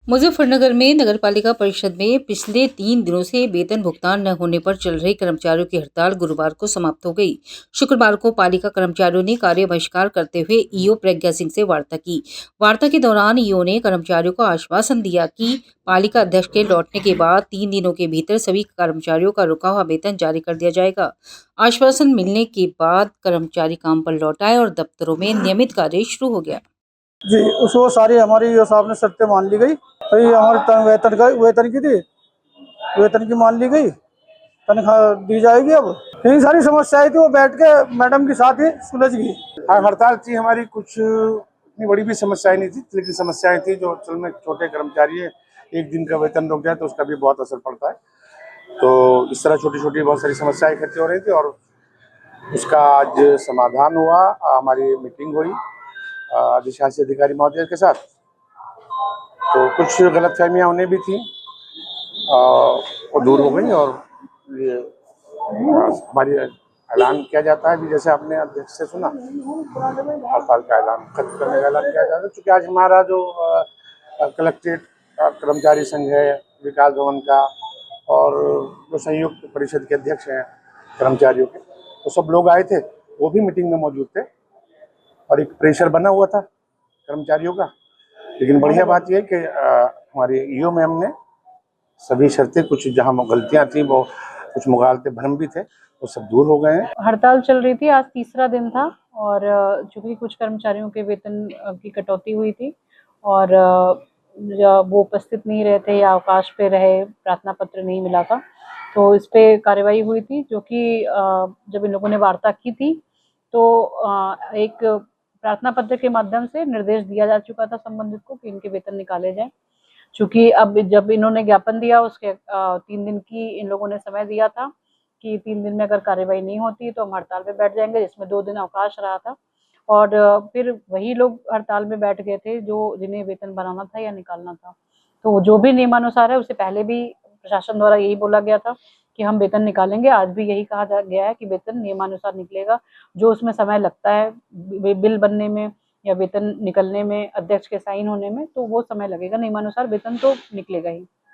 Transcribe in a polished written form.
मुजफ्फरनगर में नगरपालिका परिषद में पिछले 3 दिनों से वेतन भुगतान न होने पर चल रही कर्मचारियों की हड़ताल गुरुवार को समाप्त हो गई। शुक्रवार को पालिका कर्मचारियों ने कार्य बहिष्कार करते हुए ईओ प्रज्ञा सिंह से वार्ता की। वार्ता के दौरान ईओ ने कर्मचारियों को आश्वासन दिया कि पालिका अध्यक्ष के लौटने के बाद 3 दिनों के भीतर सभी कर्मचारियों का रुका हुआ वेतन जारी कर दिया जाएगा। आश्वासन मिलने के बाद कर्मचारी काम पर लौट आए और दफ्तरों में नियमित कार्य शुरू हो गया। जी, उसको सारी हमारी ईओ साहब ने शर्तें मान ली गई। भाई हमारे वेतन की मान ली गई, तनख्वाह दी जाएगी। अब यही सारी समस्याएं थी, वो बैठ के मैडम के साथ ही सुलझ गई। हाँ, हड़ताल थी हमारी, कुछ इतनी बड़ी भी समस्याएं नहीं थी, लेकिन समस्याएं थी जो असल में छोटे कर्मचारी है, एक दिन का वेतन रुक जाए तो उसका भी बहुत असर पड़ता है। तो इस तरह छोटी छोटी बहुत सारी समस्याएं इकट्ठी हो रही थी और उसका आज समाधान हुआ। हमारी मीटिंग हुई अधिशासी अधिकारी महोदय के साथ। तो कुछ गलतफहमियां उन्हें भी थी, वो दूर हो गई और ये हमारी ऐलान किया जाता है कि जैसे आपने अध्यक्ष से सुना, हड़ताल का ऐलान खत्म करने का ऐलान किया जाता है। चूँकि आज हमारा जो कलेक्ट्रेट कर्मचारी संघ है, विकास भवन का, और जो संयुक्त परिषद के अध्यक्ष हैं कर्मचारियों के, तो सब लोग आए थे, वो भी मीटिंग में मौजूद थे और एक प्रेशर बना हुआ था कर्मचारियों का। लेकिन बढ़िया बात यह कि हमारी ईओ मैम ने सभी शर्तें, कुछ जहाँ गलतियाँ थी, वो कुछ मुगालते भ्रम भी थे, वो सब दूर हो गए हैं। हड़ताल चल रही थी, आज तीसरा दिन था और चूंकि कुछ कर्मचारियों के वेतन की कटौती हुई थी और वो उपस्थित नहीं रहे थे या अवकाश पे रहे, प्रार्थना पत्र नहीं मिला था, तो इस पे कार्रवाई हुई थी। जो कि जब इन लोगों ने वार्ता की थी तो एक प्रार्थना पत्र के माध्यम से निर्देश दिया जा चुका था संबंधित को कि इनके वेतन निकाले जाएं। चूंकि अब जब इन्होंने ज्ञापन दिया, उसके 3 दिन की इन लोगों ने समय दिया था कि 3 दिन में अगर कार्रवाई नहीं होती तो हम हड़ताल पे बैठ जाएंगे, जिसमें 2 दिन अवकाश रहा था। और फिर वही लोग हड़ताल में बैठ गए थे जो जिन्हें वेतन बनाना था या निकालना था। तो जो भी नियमानुसार है, उससे पहले भी प्रशासन द्वारा यही बोला गया था कि हम वेतन निकालेंगे। आज भी यही कहा गया है कि वेतन नियमानुसार निकलेगा। जो उसमें समय लगता है बिल बनने में या वेतन निकलने में, अध्यक्ष के साइन होने में, तो वो समय लगेगा। नियमानुसार वेतन तो निकलेगा ही।